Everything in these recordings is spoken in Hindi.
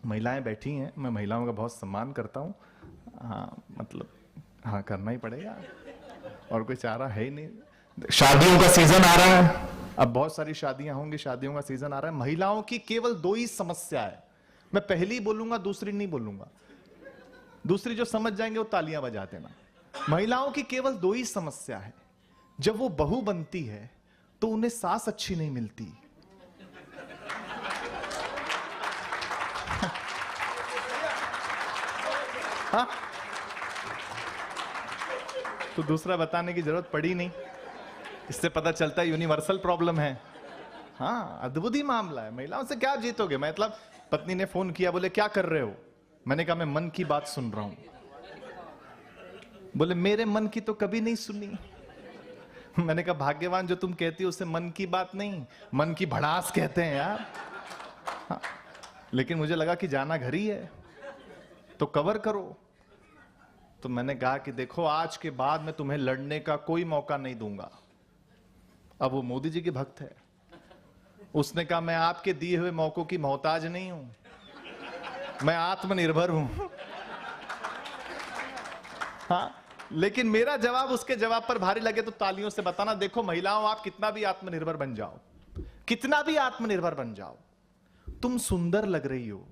महिलाएं बैठी हैं, मैं महिलाओं का बहुत सम्मान करता हूँ। हाँ मतलब हाँ करना ही पड़ेगा, और कोई चारा है ही नहीं। शादियों का सीजन आ रहा है, अब बहुत सारी शादियां होंगी, शादियों का सीजन आ रहा है। महिलाओं की केवल दो ही समस्या है, मैं पहली बोलूंगा, दूसरी नहीं बोलूंगा। दूसरी जो समझ जाएंगे वो तालियां बजा देना। महिलाओं की केवल दो ही समस्या है, जब वो बहू बनती है तो उन्हें सास अच्छी नहीं मिलती। हाँ? तो दूसरा बताने की जरूरत पड़ी नहीं, इससे पता चलता है यूनिवर्सल प्रॉब्लम है। हाँ अद्भुत ही मामला है, महिलाओं से क्या जीतोगे। मतलब पत्नी ने फोन किया, बोले क्या कर रहे हो, मैंने कहा मैं मन की बात सुन रहा हूं। बोले मेरे मन की तो कभी नहीं सुनी। मैंने कहा भाग्यवान जो तुम कहती हो उसे मन की बात नहीं, मन की भड़ास कहते हैं यार। हाँ, लेकिन मुझे लगा कि जाना घर ही है तो कवर करो। तो मैंने कहा कि देखो आज के बाद मैं तुम्हें लड़ने का कोई मौका नहीं दूंगा। अब वो मोदी जी के भक्त है, उसने कहा मैं आपके दिए हुए मौकों की मोहताज नहीं हूं, मैं आत्मनिर्भर हूं। हाँ, लेकिन मेरा जवाब उसके जवाब पर भारी लगे तो तालियों से बताना। देखो महिलाओं, आप कितना भी आत्मनिर्भर बन जाओ, कितना भी आत्मनिर्भर बन जाओ, तुम सुंदर लग रही हो,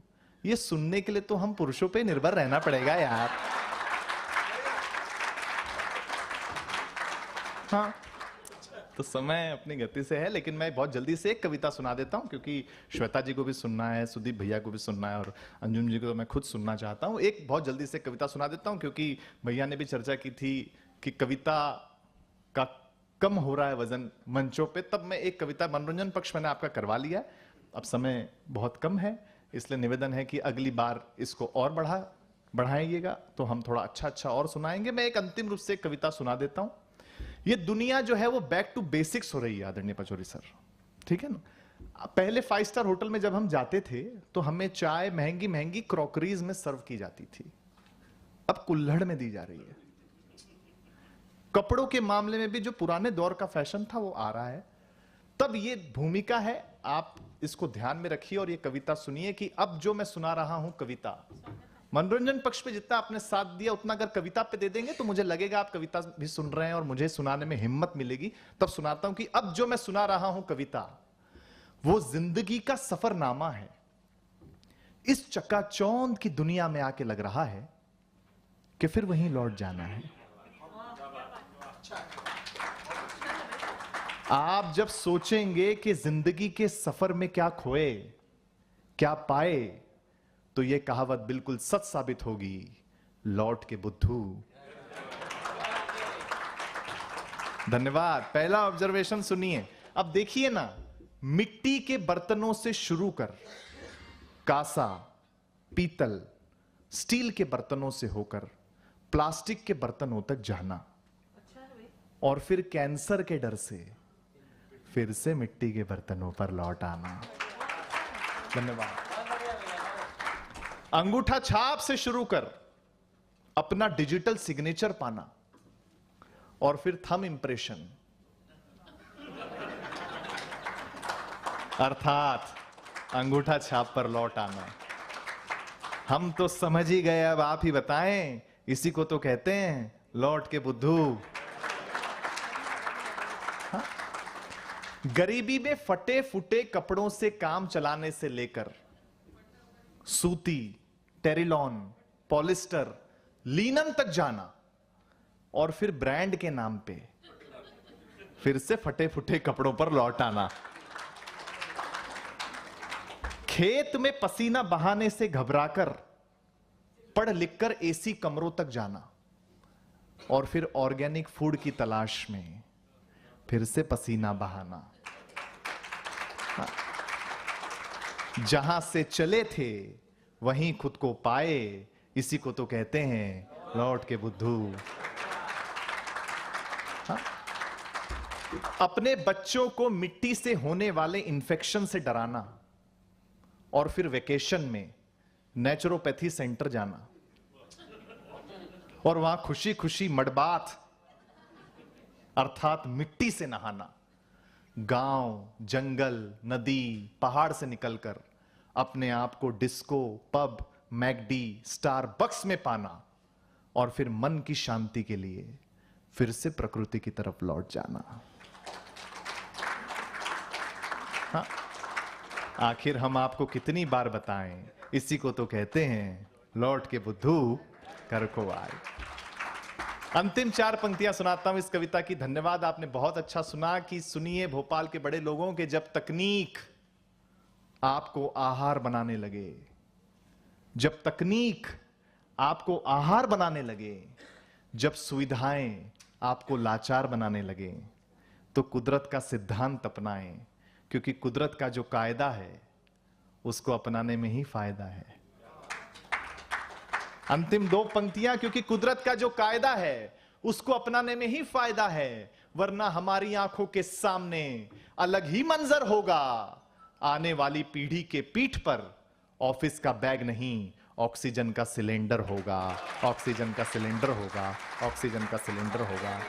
ये सुनने के लिए तो हम पुरुषों पे निर्भर रहना पड़ेगा यार। हाँ, तो समय अपनी गति से है, लेकिन मैं बहुत जल्दी से एक कविता सुना देता हूं, क्योंकि श्वेता जी को भी सुनना है, सुदीप भैया को भी सुनना है, और अंजुम जी को तो मैं खुद सुनना चाहता हूं। एक बहुत जल्दी से कविता सुना देता हूं, क्योंकि भैया ने भी चर्चा की थी कि कविता का कम हो रहा है वजन मंचों पे। तब मैं एक कविता, मनोरंजन पक्ष मैंने आपका करवा लिया है, अब समय बहुत कम है, इसलिए निवेदन है कि अगली बार इसको और बढ़ाइएगा तो हम थोड़ा अच्छा और सुनाएंगे। मैं एक अंतिम रूप से कविता सुना देता हूं। ये दुनिया जो है वो बैक टू बेसिक्स हो रही है आदरणीय पचौरी सर, ठीक है ना। पहले 5 स्टार होटल में जब हम जाते थे तो हमें चाय महंगी महंगी क्रॉकरीज में सर्व की जाती थी, अब कुल्हड़ में दी जा रही है। कपड़ों के मामले में भी जो पुराने दौर का फैशन था वो आ रहा है। तब ये भूमिका है, आप इसको ध्यान में रखिए और ये कविता सुनिए कि अब जो मैं सुना रहा हूं कविता, मनोरंजन पक्ष पे जितना आपने साथ दिया उतना अगर कविता पे दे देंगे तो मुझे लगेगा आप कविता भी सुन रहे हैं और मुझे सुनाने में हिम्मत मिलेगी। तब सुनाता हूं कि अब जो मैं सुना रहा हूं कविता वो जिंदगी का सफरनामा है। इस चकाचौंध की दुनिया में आके लग रहा है कि फिर वहीं लौट जाना है। आप जब सोचेंगे कि जिंदगी के सफर में क्या खोए क्या पाए, तो यह कहावत बिल्कुल सच साबित होगी, लौट के बुद्धू। धन्यवाद। पहला ऑब्जर्वेशन सुनिए। अब देखिए ना, मिट्टी के बर्तनों से शुरू कर कांसा, पीतल, स्टील के बर्तनों से होकर प्लास्टिक के बर्तनों तक जाना, और फिर कैंसर के डर से फिर से मिट्टी के बर्तनों पर लौट आना। धन्यवाद। अंगूठा छाप से शुरू कर अपना डिजिटल सिग्नेचर पाना, और फिर थंब इंप्रेशन, अर्थात अंगूठा छाप पर लौट आना। हम तो समझ ही गए, अब आप ही बताएं, इसी को तो कहते हैं लौट के बुद्धू। हाँ? गरीबी में फटे फुटे कपड़ों से काम चलाने से लेकर सूती, टेरिलॉन, पॉलिस्टर, लीनन तक जाना, और फिर ब्रांड के नाम पे फिर से फटे फुटे कपड़ों पर लौट आना। खेत में पसीना बहाने से घबराकर पढ़ लिखकर एसी कमरों तक जाना, और फिर ऑर्गेनिक फूड की तलाश में फिर से पसीना बहाना। हाँ। जहां से चले थे वहीं खुद को पाए, इसी को तो कहते हैं लौट के बुद्धू। हाँ? अपने बच्चों को मिट्टी से होने वाले इंफेक्शन से डराना, और फिर वेकेशन में नेचुरोपैथी सेंटर जाना, और वहां खुशी खुशी मडबाथ अर्थात मिट्टी से नहाना। गांव, जंगल, नदी, पहाड़ से निकलकर अपने आप को डिस्को, पब, मैकडी, स्टारबक्स में पाना और फिर मन की शांति के लिए फिर से प्रकृति की तरफ लौट जाना। हाँ, आखिर हम आपको कितनी बार बताएं, इसी को तो कहते हैं लौट के बुद्धू घर को आए। अंतिम 4 पंक्तियां सुनाता हूं इस कविता की। धन्यवाद, आपने बहुत अच्छा सुना कि सुनिए भोपाल के बड़े लोगों के, जब तकनीक आपको आहार बनाने लगे, जब तकनीक आपको आहार बनाने लगे, जब सुविधाएं आपको लाचार बनाने लगे, तो कुदरत का सिद्धांत अपनाएं, क्योंकि कुदरत का जो कायदा है उसको अपनाने में ही फायदा है। अंतिम 2 पंक्तियां, क्योंकि कुदरत का जो कायदा है उसको अपनाने में ही फायदा है, वरना हमारी आंखों के सामने अलग ही मंजर होगा। आने वाली पीढ़ी के पीठ पर ऑफिस का बैग नहीं, ऑक्सीजन का सिलेंडर होगा, ऑक्सीजन का सिलेंडर होगा, ऑक्सीजन का सिलेंडर होगा।